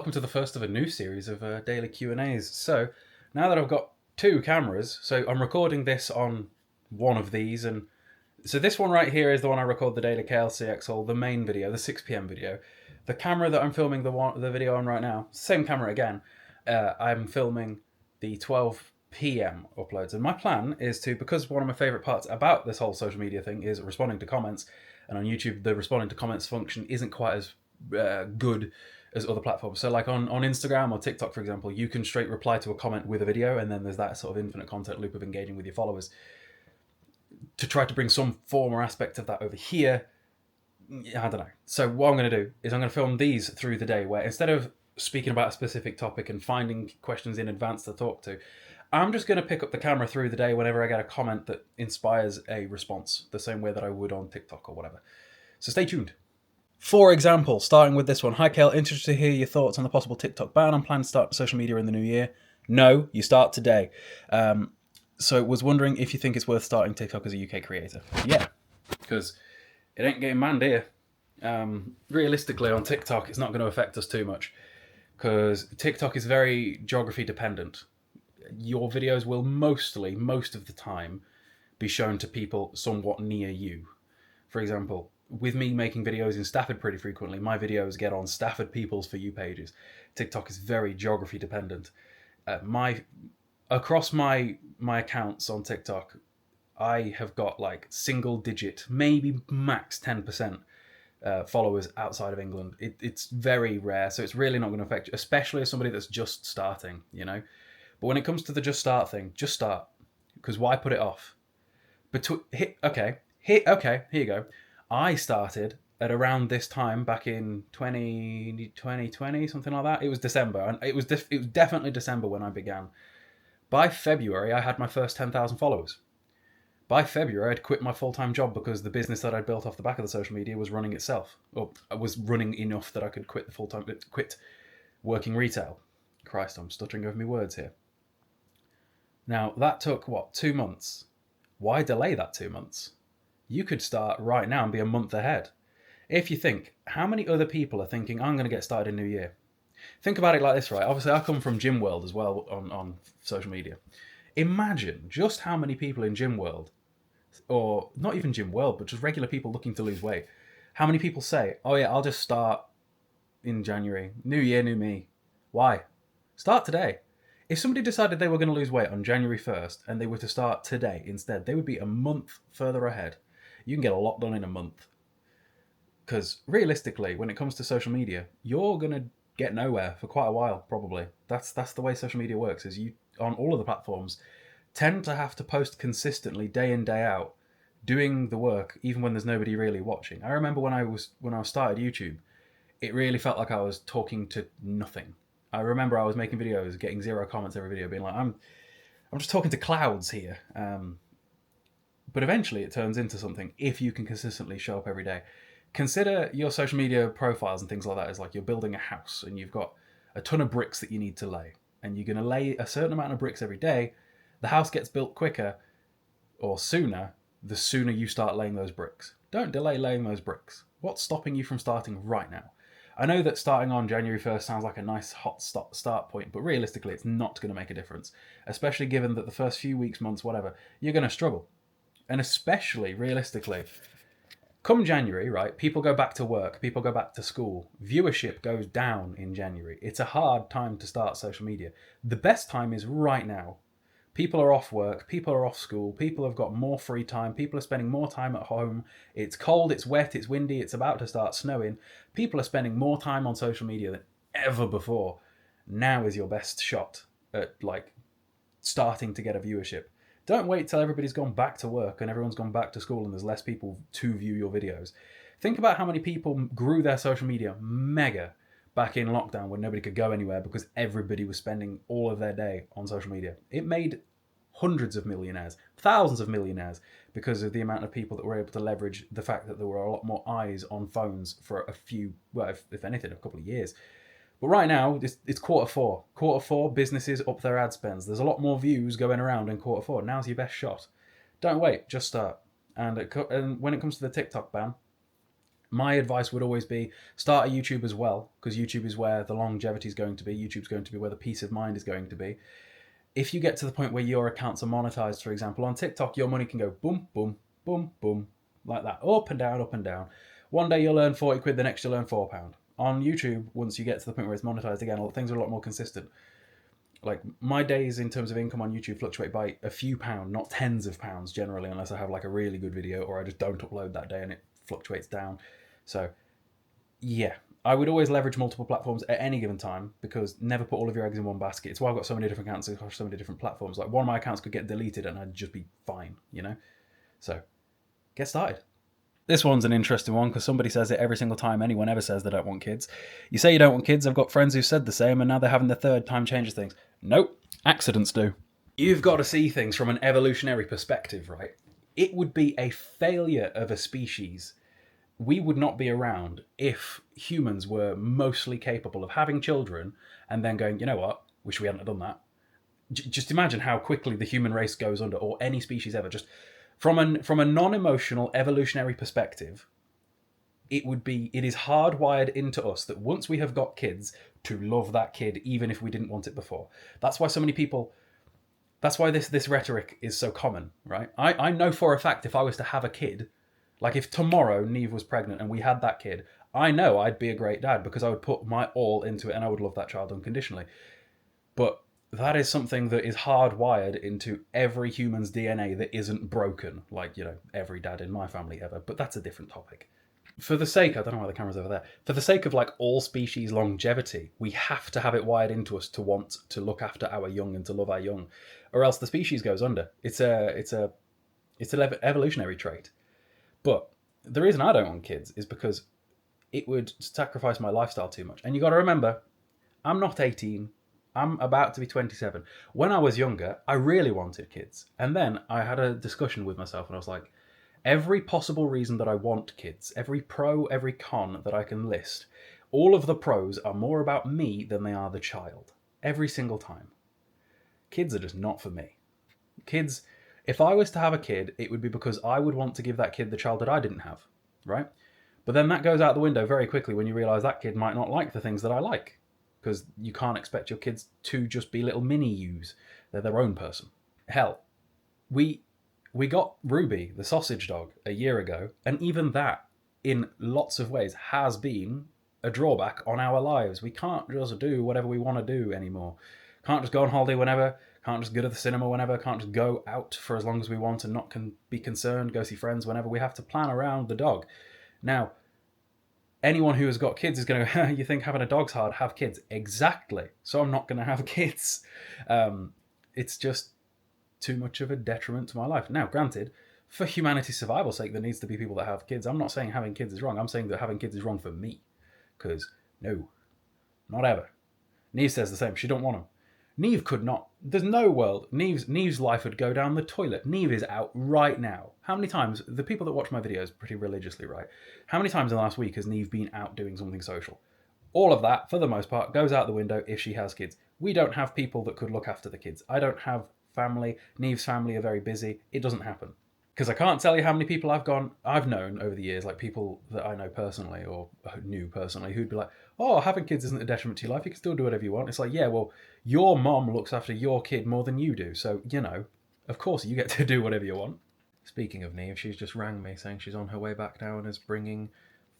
Welcome to the first of a new series of daily Q&As. So now that I've got two cameras, so I'm recording this on one of these, and so this one right here is the one I record the daily Cayle CXL, the main video, the 6 p.m. video. The camera that I'm filming the video on right now, same camera again. I'm filming the 12 p.m. uploads, and my plan is to, because one of my favorite parts about this whole social media thing is responding to comments, and on YouTube the responding to comments function isn't quite as good as other platforms. So like on Instagram or TikTok, for example, you can straight reply to a comment with a video, and then there's that sort of infinite content loop of engaging with your followers. To try to bring some form or aspect of that over here, I don't know. So what I'm going to do is I'm going to film these through the day, where instead of speaking about a specific topic and finding questions in advance to talk to, I'm just going to pick up the camera through the day whenever I get a comment that inspires a response, the same way that I would on TikTok or whatever. So stay tuned. For example, starting with this one. Hi, Cayle. Interested to hear your thoughts on the possible TikTok ban. I'm planning to start social media in the new year. No, you start today. So was wondering if you think it's worth starting TikTok as a UK creator. Yeah, because it ain't getting banned here. Realistically, on TikTok, it's not going to affect us too much, because TikTok is very geography dependent. Your videos will most of the time, be shown to people somewhat near you. For example, with me making videos in Stafford pretty frequently, my videos get on Stafford people's For You pages. TikTok is very geography dependent. Across my accounts on TikTok, I have got like single digit, maybe max 10% followers outside of England. It's very rare, so it's really not going to affect you, especially as somebody that's just starting, you know. But when it comes to the just start thing, just start, because why put it off? Okay, here you go. I started at around this time back in 2020, something like that. It was December, and it was definitely December when I began. By February, I had my first 10,000 followers. By February, I'd quit my full-time job because the business that I'd built off the back of the social media was running itself, or was running enough that I could quit working retail. Christ, I'm stuttering over my words here. Now, that took, 2 months? Why delay that 2 months? You could start right now and be a month ahead. If you think, how many other people are thinking, I'm going to get started in New Year? Think about it like this, right? Obviously, I come from Gym World as well on social media. Imagine just how many people in Gym World, or not even Gym World, but just regular people looking to lose weight, how many people say, oh yeah, I'll just start in January. New year, new me. Why? Start today. If somebody decided they were going to lose weight on January 1st and they were to start today instead, they would be a month further ahead. You can get a lot done in a month. Because realistically, when it comes to social media, you're going to get nowhere for quite a while, probably. That's the way social media works, is you, on all of the platforms, tend to have to post consistently day in, day out, doing the work, even when there's nobody really watching. I remember when I started YouTube, it really felt like I was talking to nothing. I remember I was making videos, getting 0 comments every video, being like, I'm just talking to clouds here. But eventually it turns into something if you can consistently show up every day. Consider your social media profiles and things like that as like you're building a house and you've got a ton of bricks that you need to lay. And you're going to lay a certain amount of bricks every day. The house gets built quicker or sooner, the sooner you start laying those bricks. Don't delay laying those bricks. What's stopping you from starting right now? I know that starting on January 1st sounds like a nice hot start point, but realistically it's not going to make a difference, especially given that the first few weeks, months, whatever, you're going to struggle. And especially, realistically, come January, right, people go back to work, people go back to school, viewership goes down in January. It's a hard time to start social media. The best time is right now. People are off work, people are off school, people have got more free time, people are spending more time at home, it's cold, it's wet, it's windy, it's about to start snowing. People are spending more time on social media than ever before. Now is your best shot at, like, starting to get a viewership. Don't wait till everybody's gone back to work and everyone's gone back to school and there's less people to view your videos. Think about how many people grew their social media mega back in lockdown when nobody could go anywhere because everybody was spending all of their day on social media. It made hundreds of millionaires, thousands of millionaires, because of the amount of people that were able to leverage the fact that there were a lot more eyes on phones for a few, well, if anything, a couple of years. But right now, it's quarter four. Quarter four, businesses up their ad spends. There's a lot more views going around in quarter four. Now's your best shot. Don't wait, just start. And when it comes to the TikTok ban, My advice would always be start a YouTube as well, because YouTube is where the longevity is going to be. YouTube's going to be where the peace of mind is going to be. If you get to the point where your accounts are monetized, for example, on TikTok, your money can go boom, boom, boom, boom, like that, up and down, up and down. One day you'll earn 40 quid, the next you'll earn £4. On YouTube, once you get to the point where it's monetized again, things are a lot more consistent. Like, my days in terms of income on YouTube fluctuate by a few pounds, not tens of pounds generally, unless I have like a really good video or I just don't upload that day and it fluctuates down. So yeah, I would always leverage multiple platforms at any given time, because never put all of your eggs in one basket. It's why I've got so many different accounts across so many different platforms. Like, one of my accounts could get deleted and I'd just be fine, you know? So get started. This one's an interesting one, because somebody says it every single time anyone ever says they don't want kids. You say you don't want kids. I've got friends who said the same, and now they're having the third time changes things. Nope. Accidents do. You've got to see things from an evolutionary perspective, right? It would be a failure of a species. We would not be around if humans were mostly capable of having children and then going, you know what, wish we hadn't done that. Just imagine how quickly the human race goes under, or any species ever. Just from a non-emotional evolutionary perspective, it is hardwired into us that once we have got kids, to love that kid even if we didn't want it before. That's why so many people, that's why this rhetoric is so common, right? I know for a fact if I was to have a kid, like if tomorrow Neve was pregnant and we had that kid, I know I'd be a great dad, because I would put my all into it and I would love that child unconditionally. But that is something that is hardwired into every human's DNA that isn't broken, like, you know, every dad in my family ever. But that's a different topic. For the sake, I don't know why the camera's over there. For the sake of like all species longevity, we have to have it wired into us to want to look after our young and to love our young, or else the species goes under. It's an evolutionary trait. But the reason I don't want kids is because it would sacrifice my lifestyle too much. And you got to remember, I'm not 18. I'm about to be 27. When I was younger, I really wanted kids. And then I had a discussion with myself and I was like, every possible reason that I want kids, every pro, every con that I can list, all of the pros are more about me than they are the child. Every single time. Kids are just not for me. Kids, if I was to have a kid, it would be because I would want to give that kid the childhood I didn't have, right? But then that goes out the window very quickly when you realise that kid might not like the things that I like, because you can't expect your kids to just be little mini yous. They're their own person. Hell, we got Ruby, the sausage dog, a year ago, and even that, in lots of ways, has been a drawback on our lives. We can't just do whatever we want to do anymore. Can't just go on holiday whenever, can't just go to the cinema whenever, can't just go out for as long as we want and not be concerned, go see friends whenever. We have to plan around the dog. Now, anyone who has got kids is going to go, you think having a dog's hard? Have kids. Exactly. So I'm not going to have kids. It's just too much of a detriment to my life. Now, granted, for humanity's survival's sake, there needs to be people that have kids. I'm not saying having kids is wrong. I'm saying that having kids is wrong for me. Because, no, not ever. Neve says the same. She don't want them. Neve could not. There's no world. Neve's life would go down the toilet. Neve is out right now. How many times, the people that watch my videos pretty religiously, right? How many times in the last week has Neve been out doing something social? All of that, for the most part, goes out the window if she has kids. We don't have people that could look after the kids. I don't have family. Neve's family are very busy. It doesn't happen. Because I can't tell you how many people I've known over the years, like people that I know personally or knew personally, who'd be like, oh, having kids isn't a detriment to your life. You can still do whatever you want. It's like, yeah, well, your mom looks after your kid more than you do. So, you know, of course you get to do whatever you want. Speaking of Neve, she's just rang me saying she's on her way back now and is bringing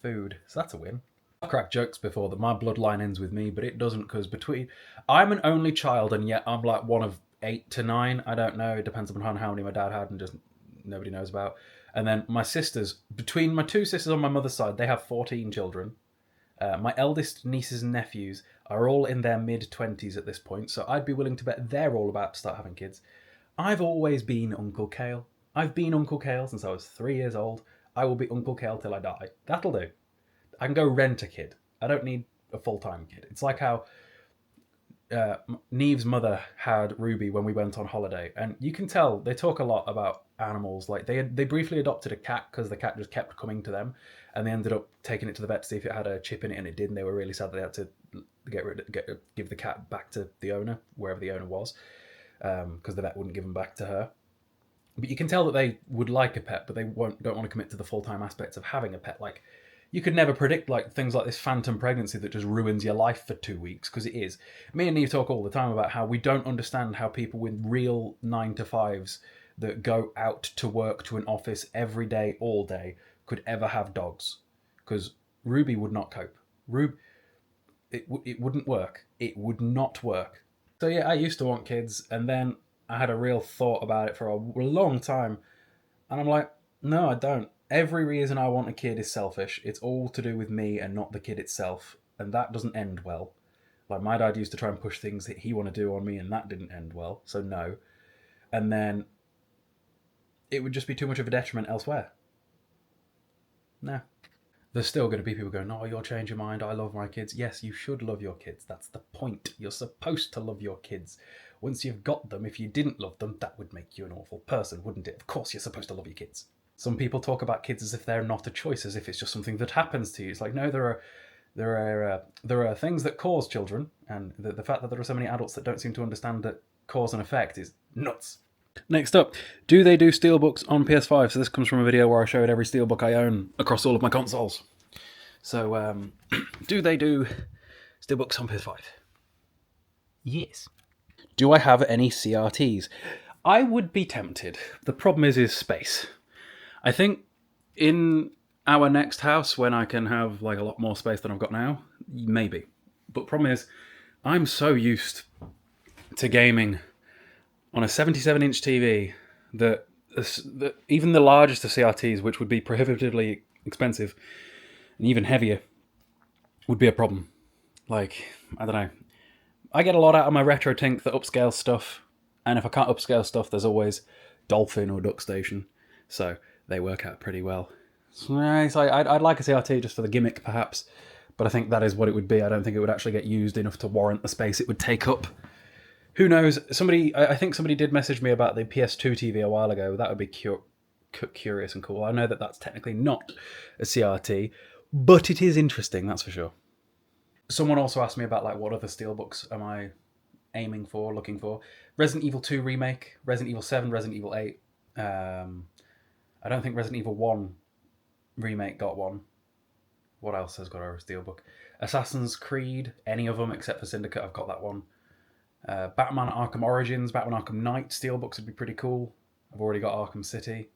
food. So that's a win. I've cracked jokes before that my bloodline ends with me, but it doesn't, because I'm an only child and yet I'm like one of 8 to 9. I don't know. It depends upon how many my dad had and just nobody knows about. And then my sisters, between my 2 sisters on my mother's side, they have 14 children. My eldest nieces and nephews are all in their mid-20s at this point, so I'd be willing to bet they're all about to start having kids. I've always been Uncle Cayle. I've been Uncle Cayle since I was 3 years old. I will be Uncle Cayle till I die. That'll do. I can go rent a kid. I don't need a full-time kid. It's like how Neve's mother had Ruby when we went on holiday, and you can tell they talk a lot about animals. Like they briefly adopted a cat because the cat just kept coming to them, and they ended up taking it to the vet to see if it had a chip in it, and it did, and they were really sad that they had to give the cat back to the owner, wherever the owner was, because the vet wouldn't give him back to her. But you can tell that they would like a pet, but they don't want to commit to the full-time aspects of having a pet. Like, You could never predict like things like this phantom pregnancy that just ruins your life for 2 weeks, because it is. Me and Neve talk all the time about how we don't understand how people with real 9 to 5s that go out to work to an office every day, all day, could ever have dogs. Because Ruby would not cope. It wouldn't work. It would not work. So yeah, I used to want kids, and then I had a real thought about it for a long time, and I'm like, no, I don't. Every reason I want a kid is selfish. It's all to do with me and not the kid itself, and that doesn't end well. Like, my dad used to try and push things that he wanted to do on me, and that didn't end well, so no. And then it would just be too much of a detriment elsewhere. No. There's still going to be people going, oh, you'll change your mind, I love my kids. Yes, you should love your kids. That's the point. You're supposed to love your kids. Once you've got them, if you didn't love them, that would make you an awful person, wouldn't it? Of course you're supposed to love your kids. Some people talk about kids as if they're not a choice, as if it's just something that happens to you. It's like, no, there are things that cause children, and the fact that there are so many adults that don't seem to understand that cause and effect is nuts. Next up, do they do steelbooks on PS5? So this comes from a video where I showed every steelbook I own across all of my consoles. So, do they do steelbooks on PS5? Yes. Do I have any CRTs? I would be tempted. The problem is space. I think in our next house, when I can have like a lot more space than I've got now, maybe. But problem is, I'm so used to gaming on a 77-inch TV that even the largest of CRTs, which would be prohibitively expensive and even heavier, would be a problem. Like, I don't know. I get a lot out of my retro tink that upscales stuff, and if I can't upscale stuff, there's always Dolphin or DuckStation, so they work out pretty well. So I'd like a CRT just for the gimmick, perhaps, but I think that is what it would be. I don't think it would actually get used enough to warrant the space it would take up. Who knows? I think somebody did message me about the PS2 TV a while ago. That would be curious and cool. I know that that's technically not a CRT, but it is interesting, that's for sure. Someone also asked me about like what other steelbooks am I aiming for, looking for. Resident Evil 2 Remake, Resident Evil 7, Resident Evil 8. I don't think Resident Evil 1 Remake got one. What else has got a steelbook? Assassin's Creed, any of them except for Syndicate, I've got that one. Batman Arkham Origins, Batman Arkham Knight steelbooks would be pretty cool. I've already got Arkham City.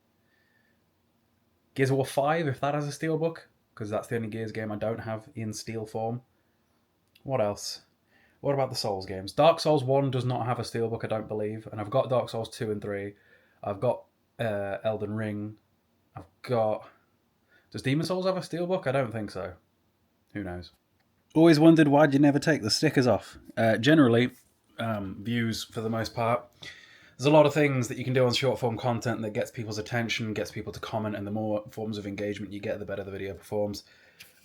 Gears of War 5, if that has a steelbook, because that's the only Gears game I don't have in steel form. What else? What about the Souls games? Dark Souls 1 does not have a steelbook, I don't believe, and I've got Dark Souls 2 and 3. I've got Elden Ring. I've got... Does Demon Souls have a steelbook? I don't think so. Who knows? Always wondered why'd you never take the stickers off. Generally, views for the most part. There's a lot of things that you can do on short form content that gets people's attention, gets people to comment, and the more forms of engagement you get, the better the video performs.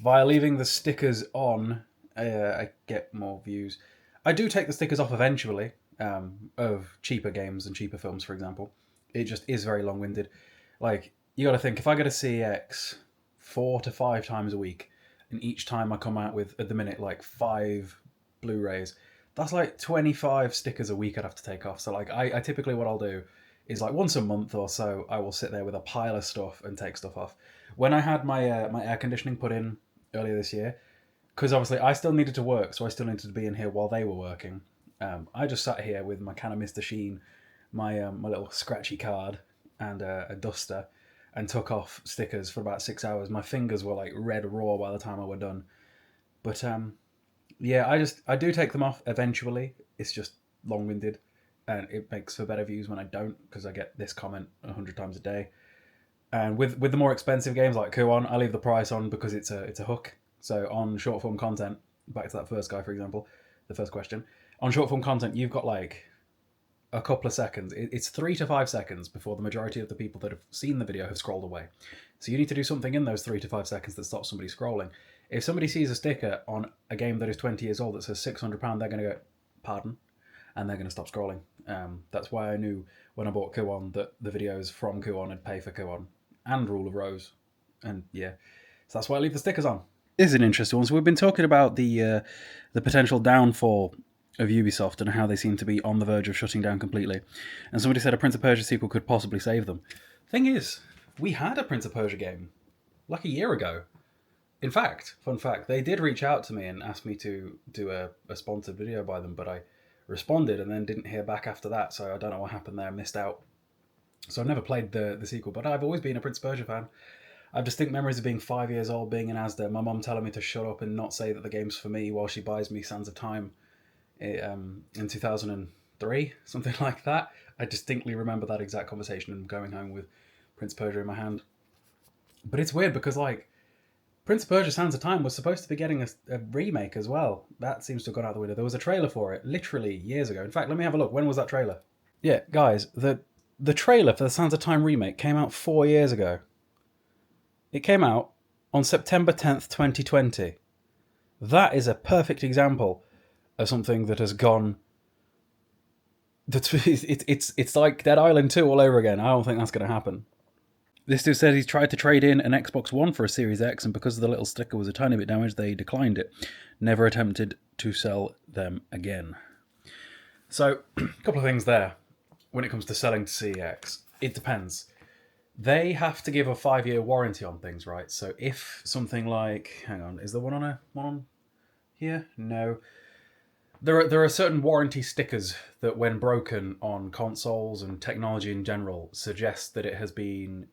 Via leaving the stickers on, I get more views. I do take the stickers off eventually, of cheaper games and cheaper films, for example. It just is very long-winded. Like, you got to think, if I go to CEX 4 to 5 times a week, and each time I come out with, at the minute, like 5 Blu-rays, that's like 25 stickers a week I'd have to take off. So like, I typically, what I'll do is like once a month or so, I will sit there with a pile of stuff and take stuff off. When I had my my air conditioning put in earlier this year, because obviously I still needed to work, so I still needed to be in here while they were working. I just sat here with my can of Mr. Sheen, my my little scratchy card, and a duster, and took off stickers for about 6 hours. My fingers were like red raw by the time I were done. But yeah, I do take them off eventually. It's just long-winded, and it makes for better views when I don't, because I get this comment 100 times a day. And with the more expensive games like Kuon, I leave the price on because it's a hook. So on short form content, back to that first guy, for example, the first question, on short form content, you've got like a couple of seconds. It's 3 to 5 seconds before the majority of the people that have seen the video have scrolled away. So you need to do something in those 3 to 5 seconds that stops somebody scrolling. If somebody sees a sticker on a game that is 20 years old that says £600, they're going to go, pardon? And they're going to stop scrolling. That's why I knew when I bought Kuon that the videos from Kuon would pay for Kuon and Rule of Rose. And yeah, so that's why I leave the stickers on. This is an interesting one. So we've been talking about the potential downfall of Ubisoft and how they seem to be on the verge of shutting down completely. And somebody said a Prince of Persia sequel could possibly save them. Thing is, we had a Prince of Persia game like a year ago. In fact, fun fact, they did reach out to me and ask me to do a sponsored video by them, but I responded and then didn't hear back after that, so I don't know what happened there, missed out. So I've never played the sequel, but I've always been a Prince of Persia fan. I have distinct memories of being 5 years old, being in Asda, my mum telling me to shut up and not say that the game's for me while she buys me Sands of Time in 2003, something like that. I distinctly remember that exact conversation and going home with Prince of Persia in my hand. But it's weird because, like, Prince of Persia Sands of Time was supposed to be getting a remake as well. That seems to have gone out the window. There was a trailer for it literally years ago. In fact, let me have a look. When was that trailer? Yeah, guys, the trailer for the Sands of Time remake came out 4 years ago. It came out on September 10th, 2020. That is a perfect example of something that has gone... It's like Dead Island 2 all over again. I don't think that's going to happen. This dude says he's tried to trade in an Xbox One for a Series X, and because the little sticker was a tiny bit damaged, they declined it. Never attempted to sell them again. So, a couple of things there. When it comes to selling to CEX, it depends. They have to give a 5-year warranty on things, right? So if something like... Hang on, is there one on here? No. There are certain warranty stickers that, when broken on consoles and technology in general, suggest that it has been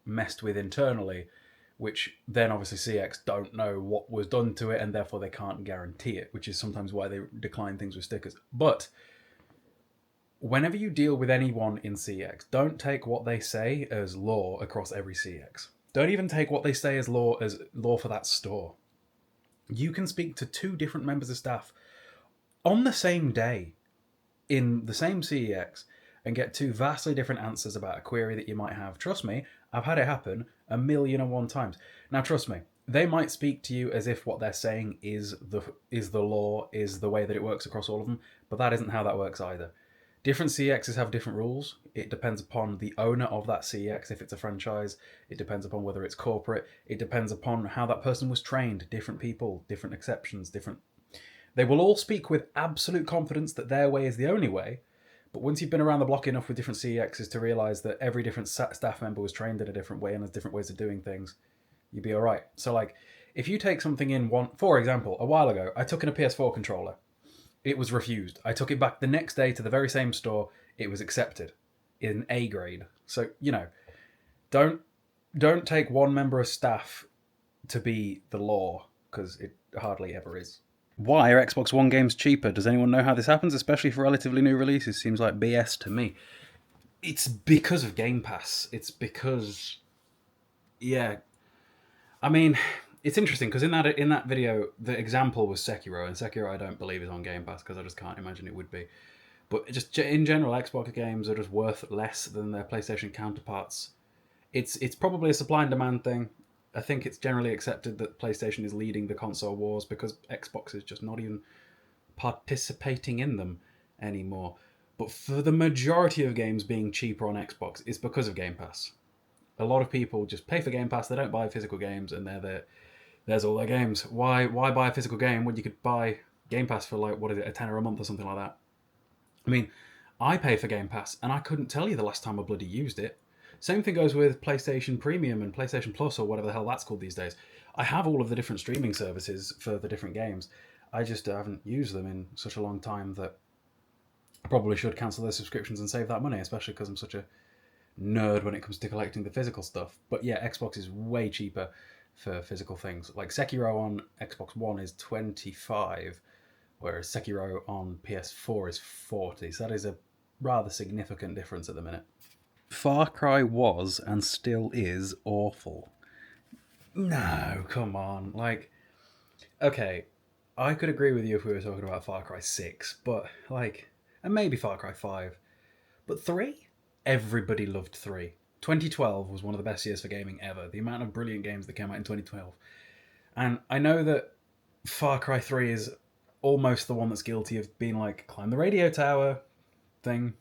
messed with internally, which then obviously CX don't know what was done to it, and therefore they can't guarantee it, which is sometimes why they decline things with stickers. But whenever you deal with anyone in CX, don't take what they say as law across every CX. Don't even take what they say as law for that store. You can speak to 2 different members of staff on the same day in the same CEX and get 2 vastly different answers about a query that you might have. Trust me, I've had it happen 1,000,001 times. Now, trust me, they might speak to you as if what they're saying is the law, is the way that it works across all of them, but that isn't how that works either. Different CEXs have different rules. It depends upon the owner of that CEX, if it's a franchise. It depends upon whether it's corporate. It depends upon how that person was trained. Different people, different exceptions, different... They will all speak with absolute confidence that their way is the only way, but once you've been around the block enough with different CEXs to realise that every different staff member was trained in a different way and has different ways of doing things, you'd be alright. So, like, if you take something in one... For example, a while ago, I took in a PS4 controller. It was refused. I took it back the next day to the very same store. It was accepted in A grade. So, don't take one member of staff to be the law, because it hardly ever is. Why are Xbox One games cheaper? Does anyone know how this happens, especially for relatively new releases? Seems like BS to me. It's because of Game Pass. It's because... Yeah. I mean... It's interesting because in that video, the example was Sekiro, and Sekiro I don't believe is on Game Pass because I just can't imagine it would be. But just in general, Xbox games are just worth less than their PlayStation counterparts. It's probably a supply and demand thing. I think it's generally accepted that PlayStation is leading the console wars because Xbox is just not even participating in them anymore. But for the majority of games being cheaper on Xbox, it's because of Game Pass. A lot of people just pay for Game Pass, they don't buy physical games, and there's all their games. Why buy a physical game when you could buy Game Pass for, like, what is it, a tenner a month or something like that? I mean, I pay for Game Pass, and I couldn't tell you the last time I bloody used it. Same thing goes with PlayStation Premium and PlayStation Plus, or whatever the hell that's called these days. I have all of the different streaming services for the different games. I just haven't used them in such a long time that I probably should cancel those subscriptions and save that money, especially because I'm such a nerd when it comes to collecting the physical stuff. But yeah, Xbox is way cheaper for physical things. Like Sekiro on Xbox One is 25, whereas Sekiro on PS4 is 40. So that is a rather significant difference at the minute. Far Cry was and still is awful. No, come on. Like, okay, I could agree with you if we were talking about Far Cry 6, but like, and maybe Far Cry 5. But 3? Everybody loved 3. 2012 was one of the best years for gaming ever. The amount of brilliant games that came out in 2012. And I know that Far Cry 3 is almost the one that's guilty of being like, climb the radio tower thing.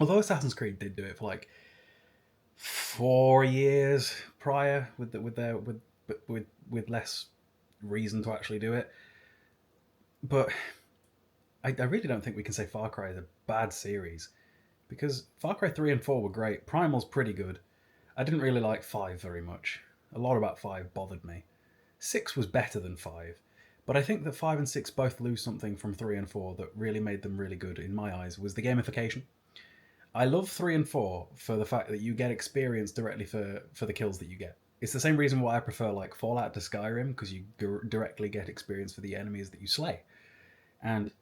Although Assassin's Creed did do it for like 4 years prior with less reason to actually do it. But I really don't think we can say Far Cry is a bad series, because Far Cry 3 and 4 were great. Primal's pretty good. I didn't really like 5 very much. A lot about 5 bothered me. 6 was better than 5, but I think that 5 and 6 both lose something from 3 and 4 that really made them really good in my eyes, was the gamification. I love 3 and 4 for the fact that you get experience directly for the kills that you get. It's the same reason why I prefer like Fallout to Skyrim, because you directly get experience for the enemies that you slay. And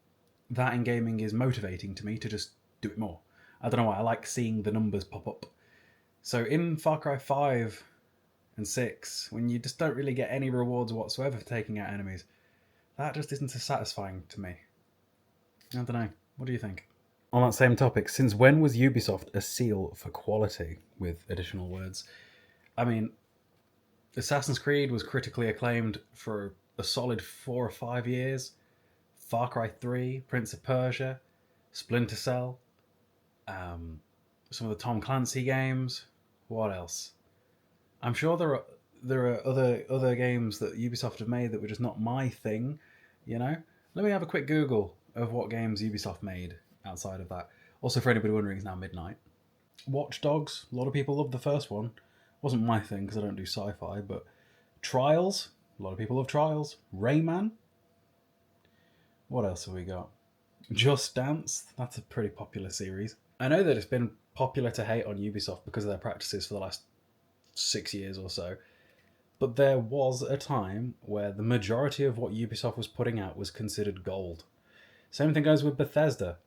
that in gaming is motivating to me to just do it more. I don't know why, I like seeing the numbers pop up. So in Far Cry 5 and 6, when you just don't really get any rewards whatsoever for taking out enemies, that just isn't as satisfying to me. I don't know. What do you think? On that same topic, since when was Ubisoft a seal for quality, with additional words? I mean, Assassin's Creed was critically acclaimed for a solid 4 or 5 years. Far Cry 3, Prince of Persia, Splinter Cell, some of the Tom Clancy games. What else? I'm sure there are other games that Ubisoft have made that were just not my thing, you know? Let me have a quick Google of what games Ubisoft made outside of that. Also, for anybody wondering, it's now midnight. Watch Dogs, a lot of people love the first one. Wasn't my thing because I don't do sci-fi, but Trials, a lot of people love Trials. Rayman. What else have we got? Just Dance, that's a pretty popular series. I know that it's been popular to hate on Ubisoft because of their practices for the last 6 years or so, but there was a time where the majority of what Ubisoft was putting out was considered gold. Same thing goes with Bethesda.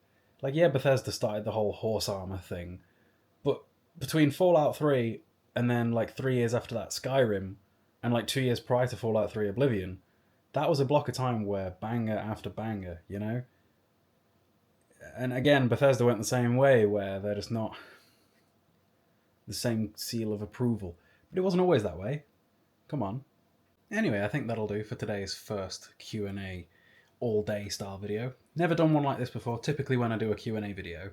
Like, yeah, Bethesda started the whole horse armor thing, but between Fallout 3 and then like 3 years after that Skyrim, and like 2 years prior to Fallout 3 Oblivion, that was a block of time where banger after banger, you know? And again, Bethesda went the same way, where they're just not the same seal of approval. But it wasn't always that way. Come on. Anyway, I think that'll do for today's first Q&A all-day style video. Never done one like this before. Typically when I do a Q&A video,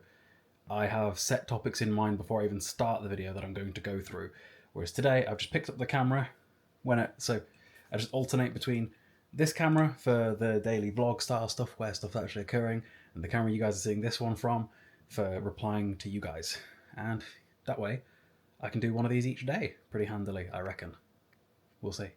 I have set topics in mind before I even start the video that I'm going to go through. Whereas today, I've just picked up the camera. So I just alternate between this camera for the daily vlog style stuff, where stuff's actually occurring, and the camera you guys are seeing this one from for replying to you guys. And that way, I can do one of these each day pretty handily, I reckon. We'll see.